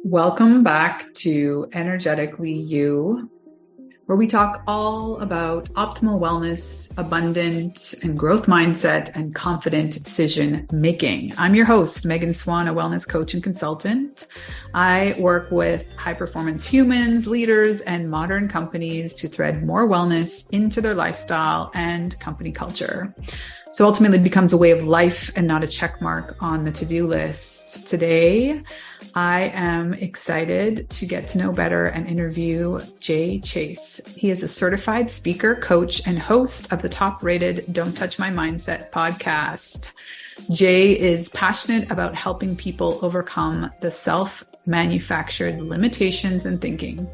Welcome back to Energetically You, where we talk all about optimal wellness, abundant and growth mindset, and confident decision making. I'm your host, Megan Swan, a wellness coach and consultant. I work with high performance humans, leaders, and modern companies to thread more wellness into their lifestyle and company culture. So ultimately it becomes a way of life and not a check mark on the to-do list. Today, I am excited to get to know better and interview Jay Chase. He is a certified speaker, coach, and host of the top-rated Don't Touch My Mindset podcast. Jay is passionate about helping people overcome the self-manufactured limitations in thinking.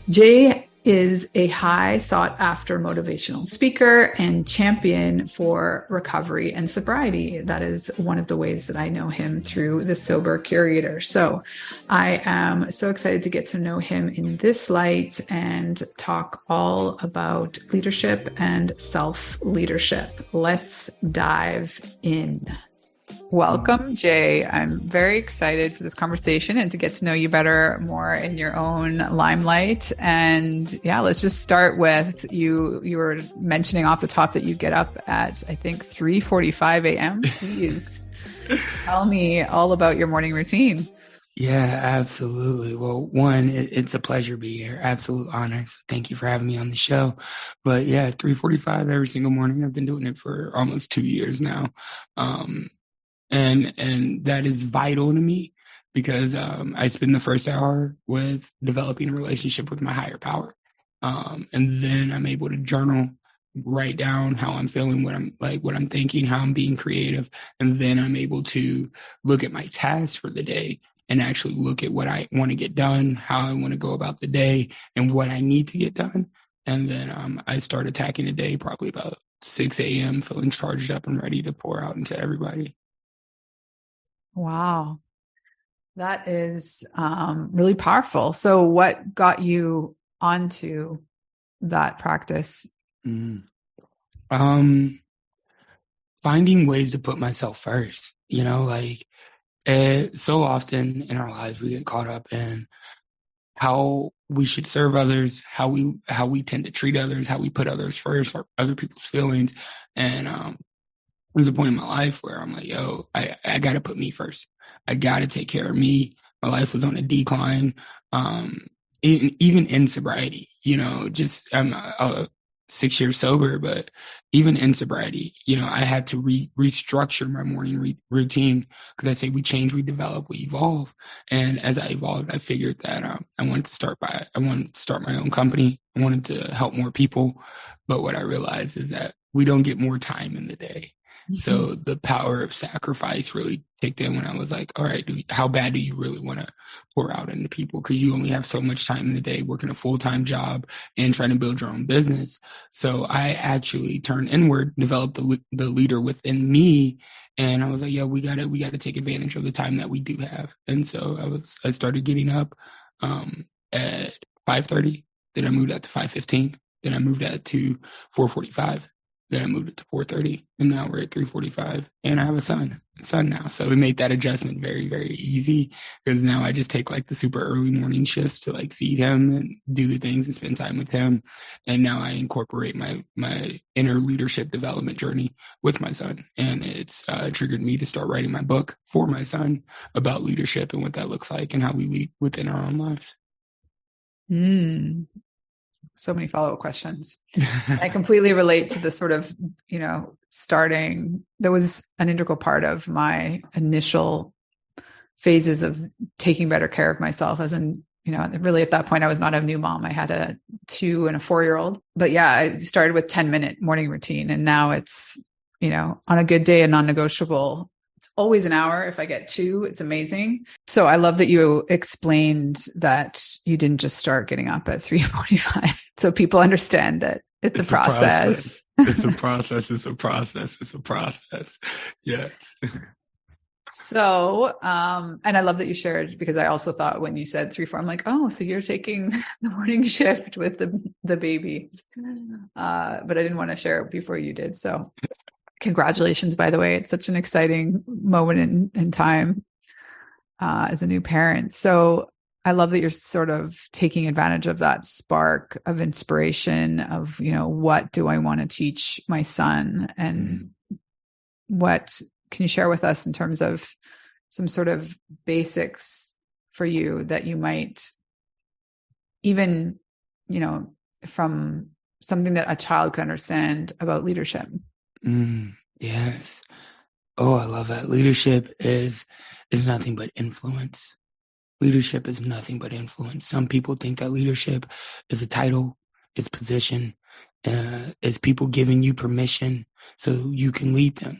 Jay is a high sought after motivational speaker and champion for recovery and sobriety. That is one of the ways that I know him, through the Sober Curator. So I am so excited to get to know him in this light and talk all about leadership and self-leadership. Let's dive in. Welcome, Jay. I'm very excited for this conversation and to get to know you better, more in your own limelight. And yeah, let's just start with you. You were mentioning off the top that you get up at, I think, 3:45 a.m. Please tell me all about your morning routine. Yeah, absolutely. Well, one, it's a pleasure to be here. Absolute honor. So thank you for having me on the show. But yeah, 3:45 every single morning. I've been doing it for almost 2 years now. And that is vital to me because I spend the first hour with developing a relationship with my higher power. And then I'm able to journal, write down how I'm feeling, what I'm thinking, how I'm being creative. And then I'm able to look at my tasks for the day and actually look at what I want to get done, how I want to go about the day, and what I need to get done. And then I start attacking the day probably about 6 a.m., feeling charged up and ready to pour out into everybody. Wow. That is really powerful. So what got you onto that practice? Finding ways to put myself first, so often in our lives, we get caught up in how we should serve others, how we tend to treat others, how we put others first, or other people's feelings. And there's a point in my life where I'm like, yo, I got to put me first. I got to take care of me. My life was on a decline. Even in sobriety, I'm 6 years sober, but even in sobriety, I had to restructure my morning routine because I say we change, we develop, we evolve. And as I evolved, I figured that I wanted to start my own company. I wanted to help more people. But what I realized is that we don't get more time in the day. So the power of sacrifice really kicked in when I was like, all right, how bad do you really want to pour out into people? Because you only have so much time in the day working a full-time job and trying to build your own business. So I actually turned inward, developed the leader within me. And I was like, yeah, we got to take advantage of the time that we do have. And so I started getting up at 5:30. Then I moved out to 5:15. Then I moved out to 4:45. Then I moved it to 4:30, and now we're at 3:45, and I have a son now. So we made that adjustment very, very easy because now I just take like the super early morning shifts to like feed him and do the things and spend time with him. And now I incorporate my inner leadership development journey with my son. And it's triggered me to start writing my book for my son about leadership and what that looks like and how we lead within our own lives. So many follow-up questions. I completely relate to the sort of, starting. That was an integral part of my initial phases of taking better care of myself. As in, really at that point, I was not a new mom. I had a 2 and a 4-year-old. But yeah, I started with 10-minute morning routine. And now it's, on a good day, a non-negotiable. It's always an hour. If I get 2, it's amazing. So I love that you explained that you didn't just start getting up at 3:45. So people understand that it's a process. It's a process. It's a process. It's a process. Yes. So, and I love that you shared, because I also thought when you said 3-4, I'm like, oh, so you're taking the morning shift with the baby. But I didn't want to share it before you did. So congratulations, by the way. It's such an exciting moment in time as a new parent. So I love that you're sort of taking advantage of that spark of inspiration of, what do I want to teach my son? And what can you share with us in terms of some sort of basics for you that you might even, from something that a child can understand about leadership? Yes. Oh, I love that. Leadership is nothing but influence. Leadership is nothing but influence. Some people think that leadership is a title, it's position, it's people giving you permission so you can lead them.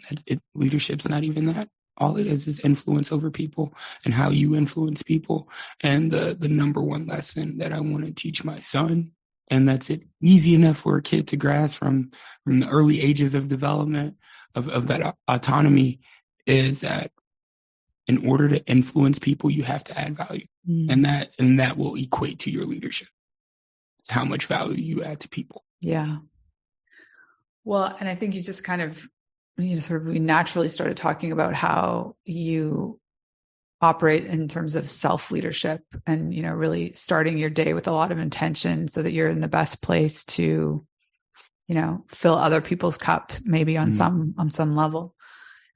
Leadership's not even that. All it is influence over people and how you influence people. And the number one lesson that I want to teach my son, and that's it easy enough for a kid to grasp from the early ages of development of that autonomy, is that in order to influence people, you have to add value. And that will equate to your leadership. It's how much value you add to people. Yeah. Well, and I think you just kind of, we naturally started talking about how you operate in terms of self-leadership and, really starting your day with a lot of intention so that you're in the best place to, fill other people's cup, maybe on some level.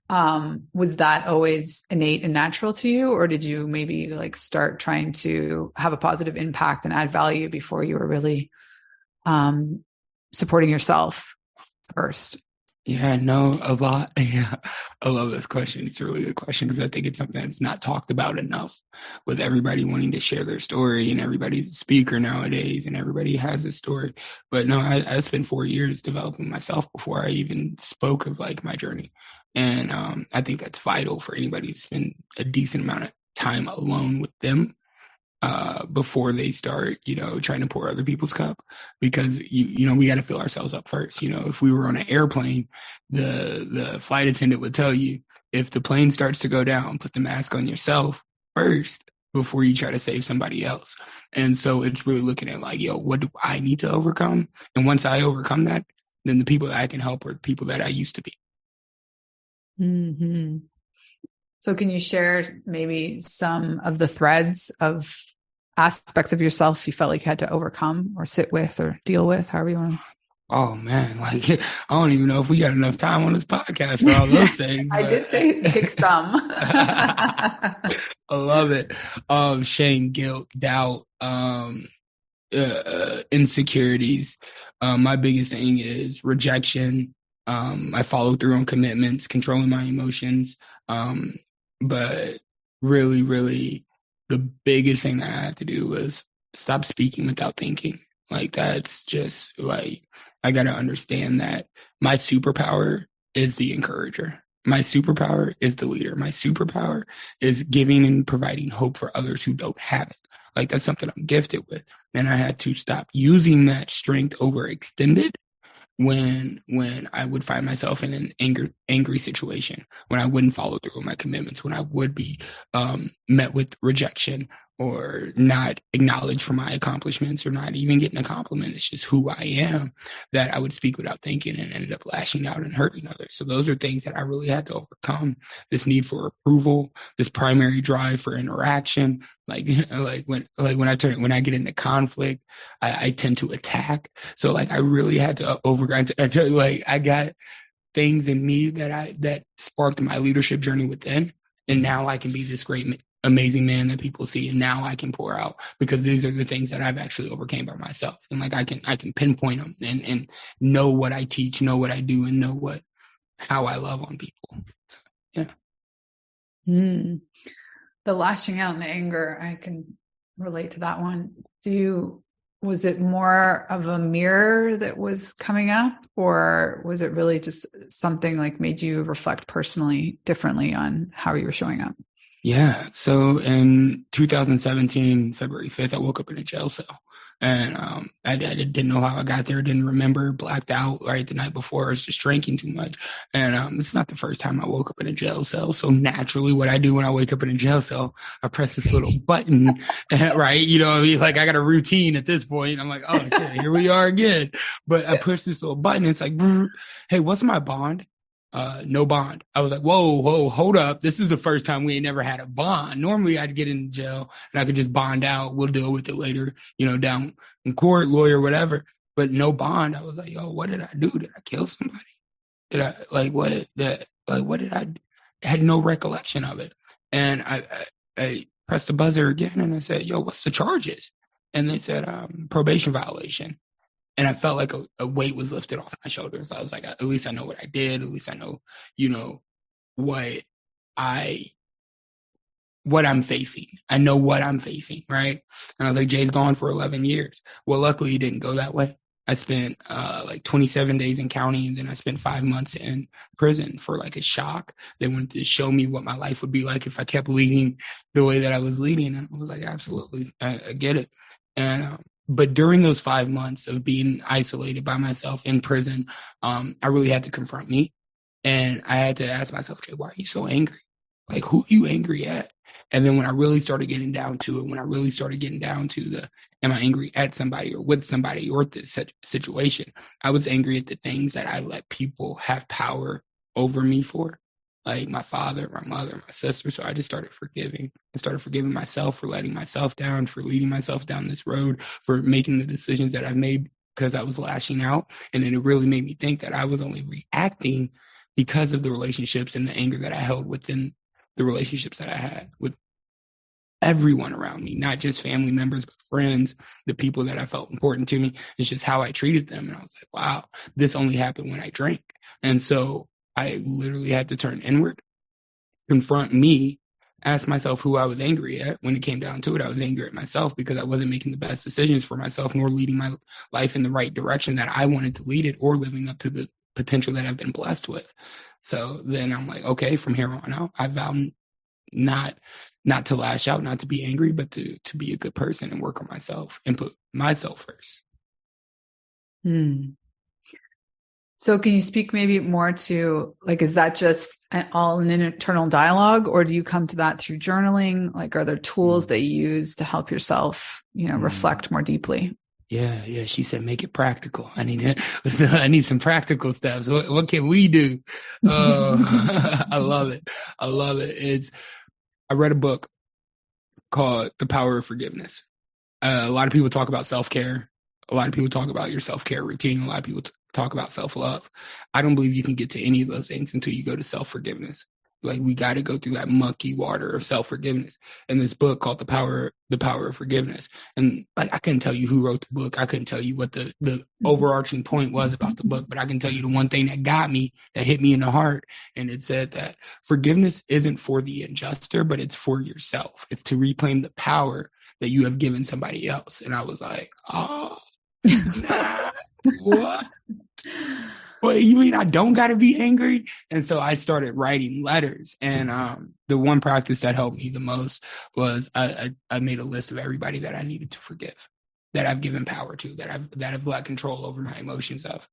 Was that always innate and natural to you, or did you maybe start trying to have a positive impact and add value before you were really supporting yourself first? Yeah, no, a lot. Yeah, I love this question. It's a really good question because I think it's something that's not talked about enough, with everybody wanting to share their story and everybody's a speaker nowadays and everybody has a story. But no, I spent 4 years developing myself before I even spoke of my journey. And I think that's vital for anybody to spend a decent amount of time alone with them before they start, trying to pour other people's cup, because we got to fill ourselves up first. If we were on an airplane, the flight attendant would tell you, if the plane starts to go down, put the mask on yourself first before you try to save somebody else. And so it's really looking at what do I need to overcome? And once I overcome that, then the people that I can help are the people that I used to be. Mm-hmm. So can you share maybe some of the threads of aspects of yourself you felt like you had to overcome or sit with or deal with, however you want to? Oh man, I don't even know if we got enough time on this podcast for all those things. I did say pick some. I love it. Shame, guilt, doubt, insecurities. My biggest thing is rejection. I follow through on commitments, controlling my emotions. But really, really, the biggest thing that I had to do was stop speaking without thinking. That's just I got to understand that my superpower is the encourager. My superpower is the leader. My superpower is giving and providing hope for others who don't have it. That's something I'm gifted with. And I had to stop using that strength overextended when I would find myself in an angry situation, when I wouldn't follow through on my commitments, when I would be met with rejection or not acknowledged for my accomplishments or not even getting a compliment. It's just who I am, that I would speak without thinking and ended up lashing out and hurting others. So those are things that I really had to overcome. This need for approval, this primary drive for interaction. When I get into conflict, I tend to attack. So I really had to I got things in me that sparked my leadership journey within. And now I can be this great, amazing man that people see. And now I can pour out, because these are the things that I've actually overcame by myself. And I can pinpoint them and know what I teach, know what I do, and know how I love on people. Yeah. The lashing out and the anger, I can relate to that one. Was it more of a mirror that was coming up, or was it really just something made you reflect personally differently on how you were showing up? Yeah. So in 2017, February 5th, I woke up in a jail cell. And I didn't know how I got there, didn't remember, blacked out the night before. I was just drinking too much. And it's not the first time I woke up in a jail cell. So naturally, what I do when I wake up in a jail cell, I press this little button, right? You know what I mean? I got a routine at this point. I'm like, oh, okay, here we are again. But I push this little button. It's like, hey, what's my bond? no bond. I was like, whoa, hold up. This is the first time we ain't never had a bond. Normally I'd get in jail and I could just bond out. We'll deal with it later, down in court, lawyer, whatever. But no bond. I was like, yo, what did I do? Did I kill somebody? Did I what did I had no recollection of it. And I pressed the buzzer again and I said, yo, what's the charges? And they said, probation violation. And I felt like a weight was lifted off my shoulders. I was like, at least I know what I did. At least I know, what I'm facing. I know what I'm facing, right? And I was like, Jay's gone for 11 years. Well, luckily it didn't go that way. I spent like 27 days in county, and then I spent 5 months in prison for like a shock. They wanted to show me what my life would be like if I kept leading the way that I was leading. And I was like, absolutely, I get it. And but during those 5 months of being isolated by myself in prison, I really had to confront me. And I had to ask myself, Jay, why are you so angry? Like, who are you angry at? And then when I really started getting down to it, am I angry at somebody or with somebody or this situation? I was angry at the things that I let people have power over me for, like my father, my mother, my sister. So I just started forgiving. I started forgiving myself for letting myself down, for leading myself down this road, for making the decisions that I've made because I was lashing out. And then it really made me think that I was only reacting because of the relationships and the anger that I held within the relationships that I had with everyone around me, not just family members, but friends, the people that I felt important to me. It's just how I treated them. And I was like, wow, this only happened when I drank. And so I literally had to turn inward, confront me, ask myself who I was angry at. When it came down to it, I was angry at myself because I wasn't making the best decisions for myself, nor leading my life in the right direction that I wanted to lead it, or living up to the potential that I've been blessed with. So then I'm like, okay, from here on out, I vow not to lash out, not to be angry, but to be a good person and work on myself and put myself first. So can you speak maybe more to, like, is that just all an internal dialogue, or do you come to that through journaling? Like, are there tools that you use to help yourself, reflect more deeply? Yeah. She said, make it practical. I need some practical steps. What can we do? I love it. I read a book called The Power of Forgiveness. A lot of people talk about self-care. A lot of people talk about your self-care routine. A lot of people talk about self-love. I don't believe you can get to any of those things until you go to self-forgiveness. Like, we got to go through that mucky water of self-forgiveness. And this book called The Power of Forgiveness. And like, I couldn't tell you who wrote the book. I couldn't tell you what the overarching point was about the book, but I can tell you the one thing that got me, that hit me in the heart. And it said that forgiveness isn't for the injuster, but it's for yourself. It's to reclaim the power that you have given somebody else. And I was like, oh, nah, what? Well, you mean I don't got to be angry? And so I started writing letters. And the one practice that helped me the most was I made a list of everybody that I needed to forgive, that I've given power to, that I've let control over my emotions of.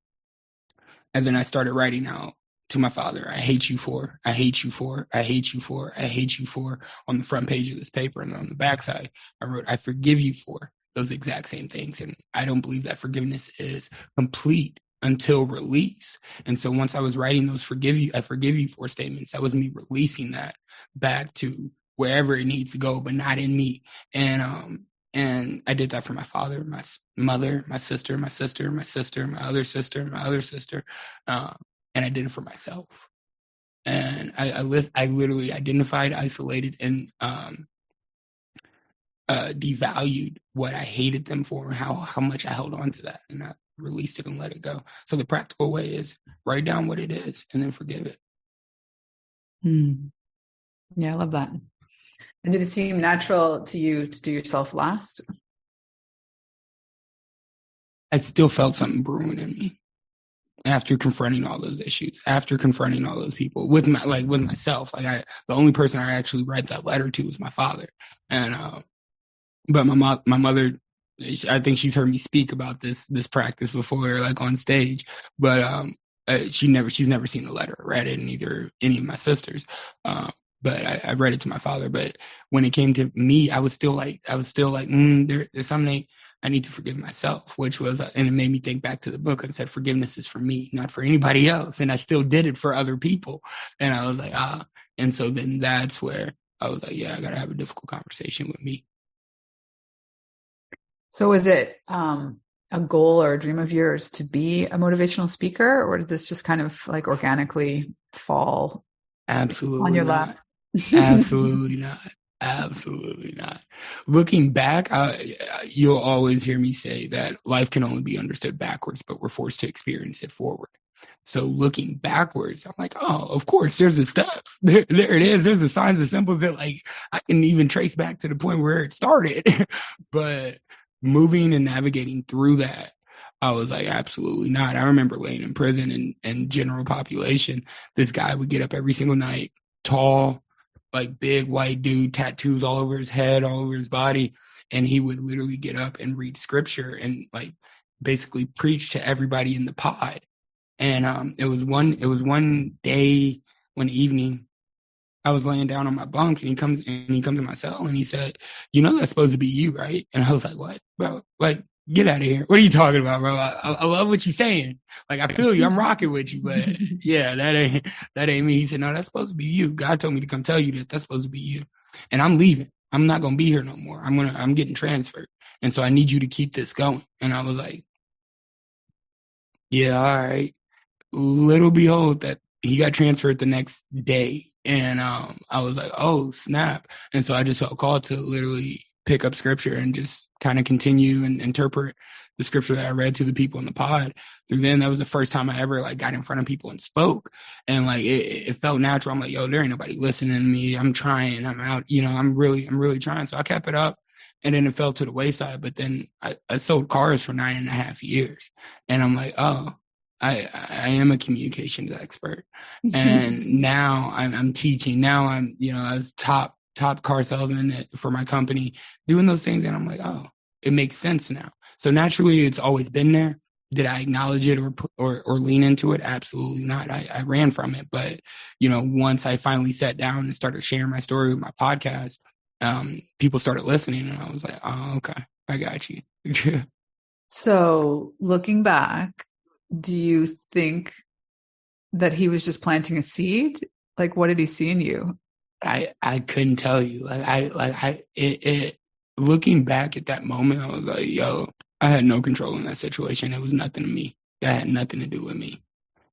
And then I started writing out to my father, I hate you for, I hate you for, I hate you for, I hate you for, on the front page of this paper. And on the backside, I wrote, I forgive you for those exact same things. And I don't believe that forgiveness is complete until release. And so once I was writing those I forgive you for statements, that was me releasing that back to wherever it needs to go, but not in me. And I did that for my father, my mother, my sister, my other sister. And I did it for myself. And I literally identified, isolated, and devalued what I hated them for, and how much I held on to that, and I released it and let it go. So the practical way is write down what it is and then forgive it. Yeah, I love that. And did it seem natural to you to do yourself last? I still felt something brewing in me after confronting all those issues, after confronting all those people with myself. Like, the only person I actually read that letter to was my father. And but my mother, I think she's heard me speak about this practice before, like on stage, but she's never seen the letter, read it, and neither any of my sisters. But I read it to my father. But when it came to me, I was still like, there's something I need to forgive myself, which was, and it made me think back to the book. I said, forgiveness is for me, not for anybody else. And I still did it for other people. And I was like, and so then that's where I was like, yeah, I got to have a difficult conversation with me. So is it a goal or a dream of yours to be a motivational speaker, or did this just kind of like organically fall Absolutely on your not. lap? Absolutely not. Absolutely not. Looking back, you'll always hear me say that life can only be understood backwards, but we're forced to experience it forward. So looking backwards, I'm like, oh, of course, there's the steps. There it is. There's the signs and symbols that like I can even trace back to the point where it started. But moving and navigating through that, I was like, absolutely not. I remember laying in prison and general population. This guy would get up every single night, tall, like big white dude, tattoos all over his head, all over his body. And he would literally get up and read scripture and like basically preach to everybody in the pod. And it was one day, one evening, I was laying down on my bunk and he comes to my cell and he said, you know, that's supposed to be you, right? And I was like, what, bro? Like, get out of here. What are you talking about, bro? I love what you're saying. Like, I feel you. I'm rocking with you, but yeah, that ain't me. He said, no, that's supposed to be you. God told me to come tell you that that's supposed to be you. And I'm leaving. I'm not going to be here no more. I'm getting transferred. And so I need you to keep this going. And I was like, yeah, all right. Little behold that he got transferred the next day. And I was like, oh, snap. And so I just felt called to literally pick up scripture and just kind of continue and interpret the scripture that I read to the people in the pod. Through then, that was the first time I ever like got in front of people and spoke. And like it felt natural. I'm like, yo, there ain't nobody listening to me. I'm trying. I'm out. You know, I'm really trying. So I kept it up. And then it fell to the wayside. But then I sold cars for 9.5 years. And I'm like, oh, I am a communications expert. And now I'm teaching. Now I'm, you know, as top car salesman for my company, doing those things. And I'm like, oh, it makes sense now. So naturally, it's always been there. Did I acknowledge it or lean into it? Absolutely not. I ran from it. But, you know, once I finally sat down and started sharing my story with my podcast, people started listening. And I was like, oh, okay, I got you. So looking back, do you think that he was just planting a seed? Like, what did he see in you? I couldn't tell you. Looking back at that moment, I was like, yo, I had no control in that situation. It was nothing to me. That had nothing to do with me.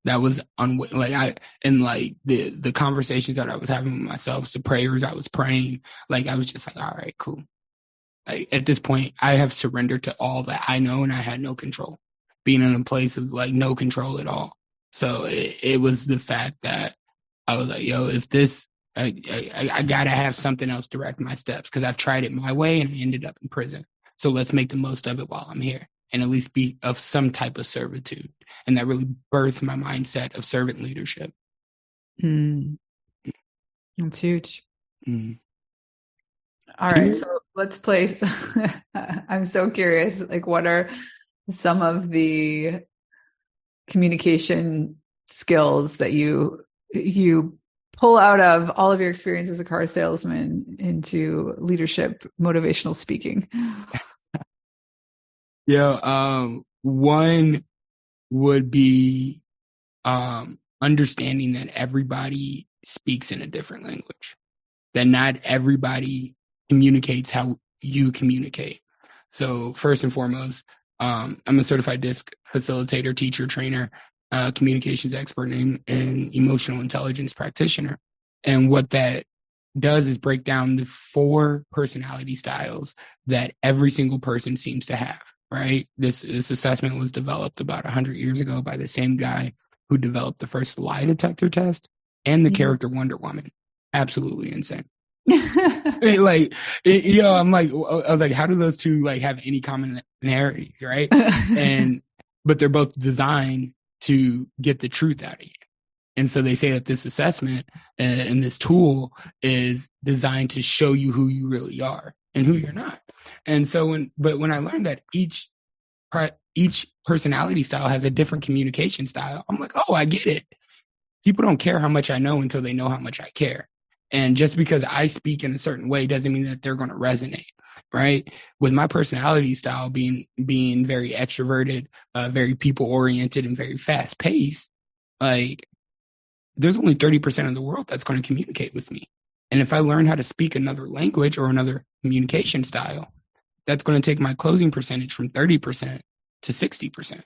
That was the conversations that I was having with myself, the prayers I was praying, like I was just like, all right, cool. Like at this point, I have surrendered to all that I know, and I had no control. Being in a place of like no control at all. So it was the fact that I was like, yo, if this, I gotta have something else direct my steps because I've tried it my way and I ended up in prison. So let's make the most of it while I'm here and at least be of some type of servitude. And that really birthed my mindset of servant leadership. That's huge. Mm. All right. So let's place, I'm so curious, like what are some of the communication skills that you pull out of all of your experience as a car salesman into leadership, motivational speaking? Yeah. One would be understanding that everybody speaks in a different language, that not everybody communicates how you communicate. So first and foremost, I'm a certified DISC facilitator, teacher, trainer, communications expert, and emotional intelligence practitioner. And what that does is break down the 4 personality styles that every single person seems to have, right? This assessment was developed about 100 years ago by the same guy who developed the first lie detector test and the character Wonder Woman. Absolutely insane. Like, you know, I was like, how do those two like have any commonalities, right? But they're both designed to get the truth out of you. And so they say that this assessment and this tool is designed to show you who you really are and who you're not. And so when I learned that each personality style has a different communication style, I'm like, oh, I get it. People don't care how much I know until they know how much I care. And just because I speak in a certain way doesn't mean that they're going to resonate. right? With my personality style being very extroverted, very people oriented, and very fast paced, like there's only 30% of the world that's going to communicate with me. And if I learn how to speak another language or another communication style, that's going to take my closing percentage from 30% to 60%,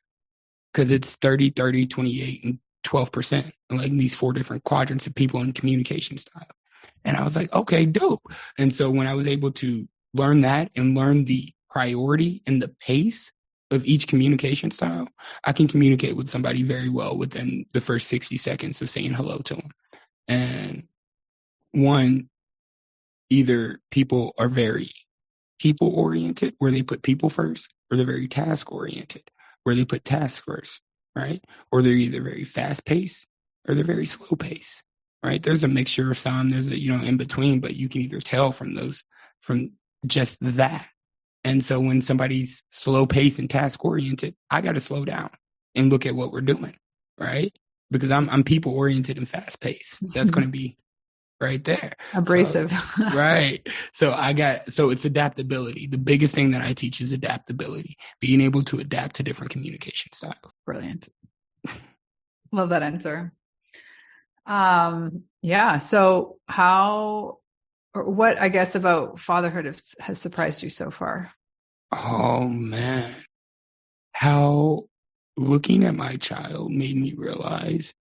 because it's 30, 30, 28, and 12%, like these 4 different quadrants of people in communication style. And I was like, okay, dope. And so when I was able to learn that and learn the priority and the pace of each communication style, I can communicate with somebody very well within the first 60 seconds of saying hello to them. And one, either people are very people oriented, where they put people first, or they're very task oriented, where they put tasks first, right? Or they're either very fast paced or they're very slow paced. Right. There's a mixture of some, there's a, in between, but you can either tell from just that. And so when somebody's slow paced and task oriented, I got to slow down and look at what we're doing. Right. Because I'm people oriented and fast paced. That's going to be right there. Abrasive. So, right. So it's adaptability. The biggest thing that I teach is adaptability, being able to adapt to different communication styles. Brilliant. Love that answer. Yeah. So what, I guess, about fatherhood has surprised you so far? Oh man, how looking at my child made me realize,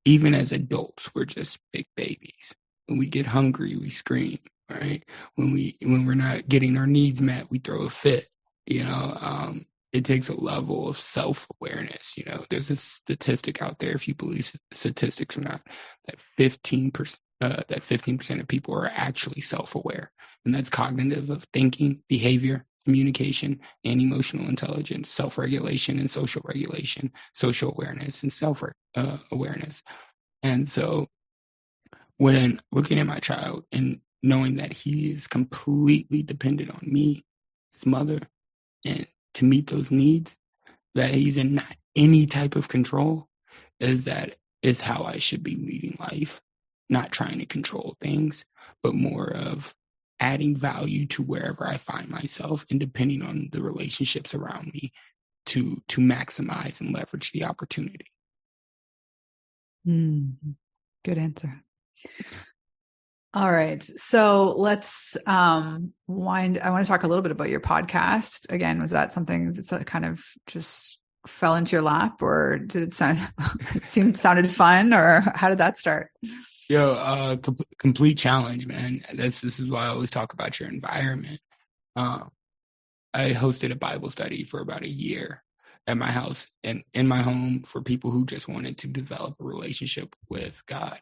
even as adults, we're just big babies. When we get hungry, we scream, right? When we're not getting our needs met, we throw a fit. It takes a level of self-awareness. There's a statistic out there, if you believe statistics or not, that 15% of people are actually self-aware. And that's cognitive of thinking, behavior, communication, and emotional intelligence, self-regulation and social regulation, social awareness and self-awareness. And so when looking at my child and knowing that he is completely dependent on me, his mother, and to meet those needs, that he's in not any type of control, is how I should be leading life. Not trying to control things, but more of adding value to wherever I find myself and depending on the relationships around me to maximize and leverage the opportunity. Good answer. All right. So let's I want to talk a little bit about your podcast. Again, was that something that kind of just fell into your lap, or did it sounded fun, or how did that start? Complete challenge, man. This is why I always talk about your environment. I hosted a Bible study for about a year at my house and in my home for people who just wanted to develop a relationship with God.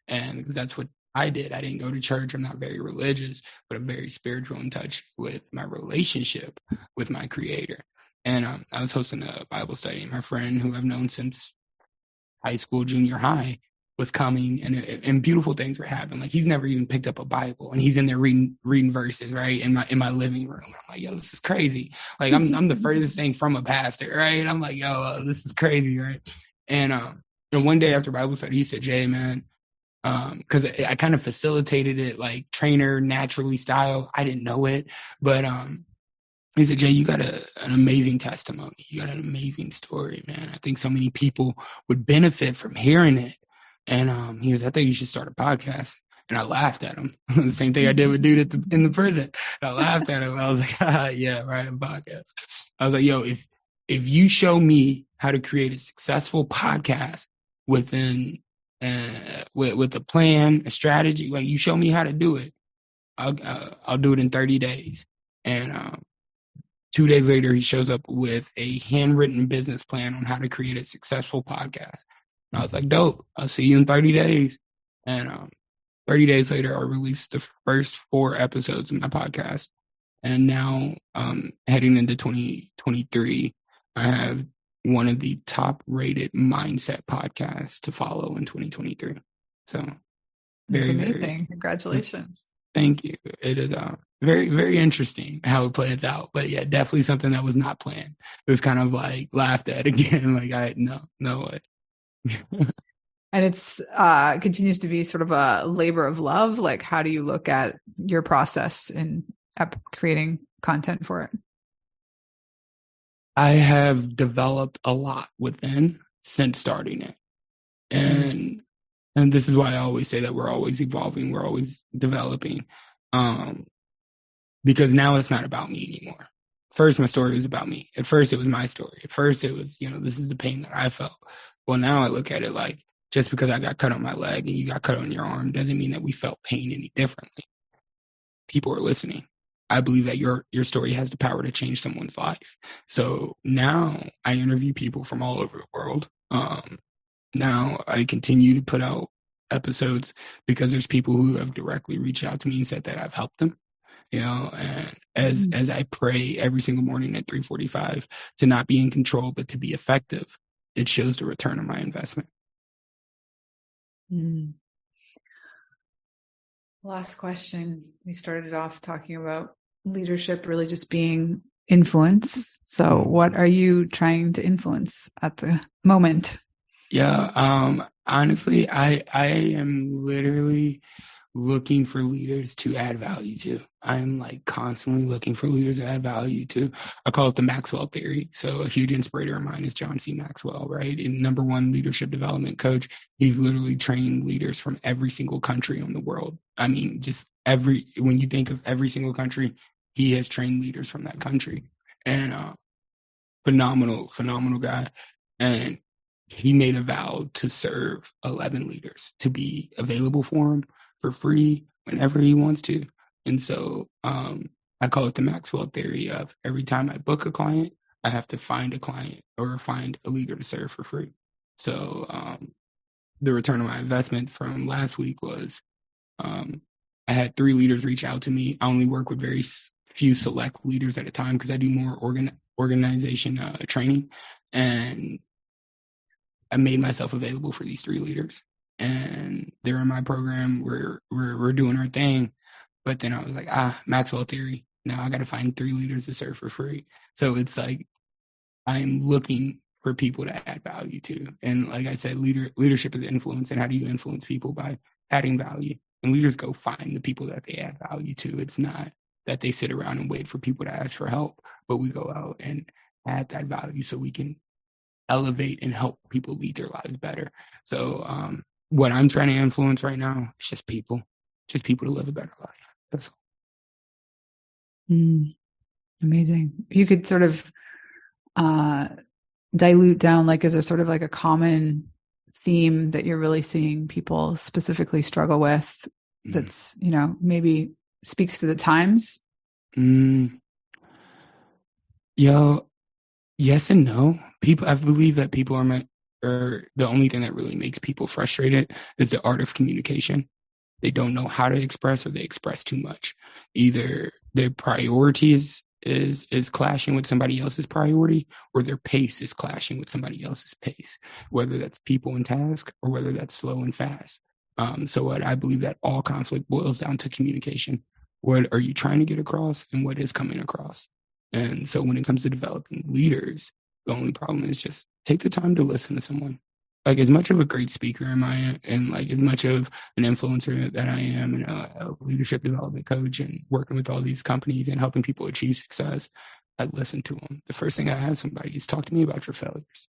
And that's what I did. I didn't go to church. I'm not very religious, but I'm very spiritual in touch with my relationship with my Creator. And I was hosting a Bible study, and my friend, who I've known since high school, junior high, was coming, and beautiful things were happening. Like, he's never even picked up a Bible, and he's in there reading verses, right, in my living room. I'm like, yo, this is crazy. Like, I'm the furthest thing from a pastor, right? I'm like, yo, this is crazy, right? And one day after Bible study, he said, Jay, man, because I kind of facilitated it like trainer naturally style. I didn't know it, but he said, Jay, you got an amazing testimony. You got an amazing story, man. I think so many people would benefit from hearing it. And he goes, I think you should start a podcast. And I laughed at him. The same thing I did with dude in the prison. I laughed at him. I was like, yeah, right, a podcast. I was like, yo, if you show me how to create a successful podcast within with a plan, a strategy, like, you show me how to do it, I'll do it in 30 days. And 2 days later, he shows up with a handwritten business plan on how to create a successful podcast. And I was like, dope, I'll see you in 30 days. And 30 days later, I released the first 4 episodes of my podcast. And now, heading into 2023, I have one of the top rated mindset podcasts to follow in 2023. So that's amazing. Congratulations. Thank you. It is very, very interesting how it plays out. But yeah, definitely something that was not planned. It was kind of like laughed at again. Like, no way. And it's continues to be sort of a labor of love. Like, how do you look at your process in creating content for it? I have developed a lot within since starting it. And this is why I always say that we're always evolving, we're always developing. Because now it's not about me anymore. First, my story was about me. At first, it was my story. At first, it was, this is the pain that I felt. Well, now I look at it like, just because I got cut on my leg and you got cut on your arm doesn't mean that we felt pain any differently. People are listening. I believe that your story has the power to change someone's life. So now I interview people from all over the world. Now I continue to put out episodes because there's people who have directly reached out to me and said that I've helped them. And as I pray every single morning at 3:45 to not be in control, but to be effective, it shows the return on my investment. Last question. We started off talking about leadership really just being influence. So what are you trying to influence at the moment? Yeah. Honestly, I am literally looking for leaders to add value to. I'm like constantly looking for leaders to add value to. I call it the Maxwell theory. So a huge inspirator of mine is John C. Maxwell, right? And #1 leadership development coach. He's literally trained leaders from every single country in the world. I mean, when you think of every single country, he has trained leaders from that country. And phenomenal guy. And he made a vow to serve 11 leaders, to be available for him for free whenever he wants to. And so I call it the Maxwell theory of every time I book a client, I have to find a client or find a leader to serve for free. So the return on my investment from last week was I had 3 leaders reach out to me. I only work with very few select leaders at a time because I do more organization training. And I made myself available for these 3 leaders. And they're in my program. We're doing our thing. But then I was like, Maxwell theory. Now I got to find 3 leaders to serve for free. So it's like I'm looking for people to add value to. And like I said, leadership is influence. And how do you influence people? By adding value. And leaders go find the people that they add value to. It's not that they sit around and wait for people to ask for help, but we go out and add that value so we can elevate and help people lead their lives better. So what I'm trying to influence right now is just people to live a better life. That's all. Amazing. You could sort of dilute down, like, is there sort of like a common theme that you're really seeing people specifically struggle with that's, maybe speaks to the times? Yes and no. I believe that people or the only thing that really makes people frustrated is the art of communication. They don't know how to express, or they express too much. Either their priorities is clashing with somebody else's priority, or their pace is clashing with somebody else's pace, whether that's people and task or whether that's slow and fast. So what I believe that all conflict boils down to communication. What are you trying to get across and what is coming across? And so when it comes to developing leaders, the only problem is just take the time to listen to someone. Like, as much of a great speaker am I, and like as much of an influencer that I am, and a leadership development coach, and working with all these companies and helping people achieve success, I listen to them. The first thing I ask somebody is, talk to me about your failures.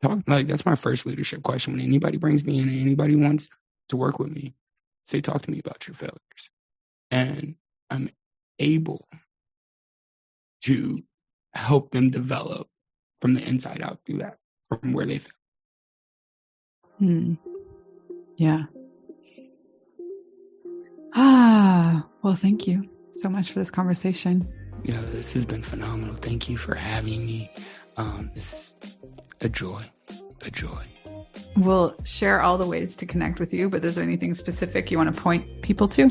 That's my first leadership question. When anybody brings me in, and anybody wants to work with me, say, talk to me about your failures. And I'm able to help them develop from the inside out through that, from where they fail. Yeah. Well, thank you so much for this conversation. Yeah, this has been phenomenal. Thank you for having me. This is a joy. We'll share all the ways to connect with you, but is there anything specific you want to point people to?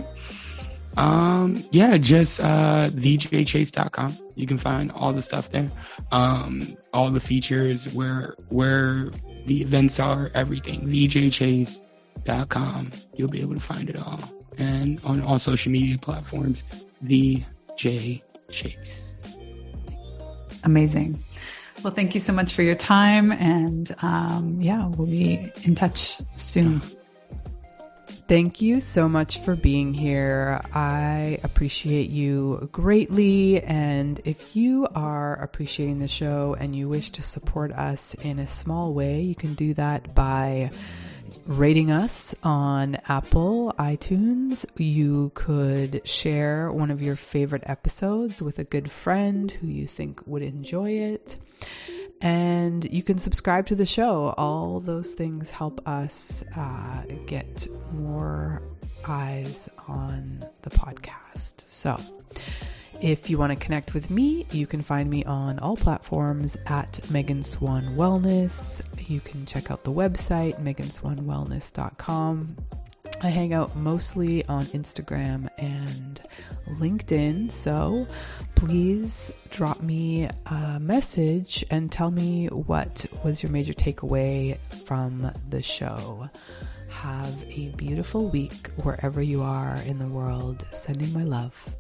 Just thejchase.com. You can find all the stuff there. All the features, where the events are, everything. thejchase.com. You'll be able to find it all. And on all social media platforms, VJ Chase. Amazing. Well, thank you so much for your time. And we'll be in touch soon. Thank you so much for being here. I appreciate you greatly. And if you are appreciating the show and you wish to support us in a small way, you can do that by rating us on Apple iTunes. You could share one of your favorite episodes with a good friend who you think would enjoy it. And you can subscribe to the show. All those things help us get more eyes on the podcast. So if you want to connect with me, you can find me on all platforms at Megan Swan Wellness. You can check out the website, meganswanwellness.com. I hang out mostly on Instagram and LinkedIn, so please drop me a message and tell me what was your major takeaway from the show. Have a beautiful week wherever you are in the world. Sending my love.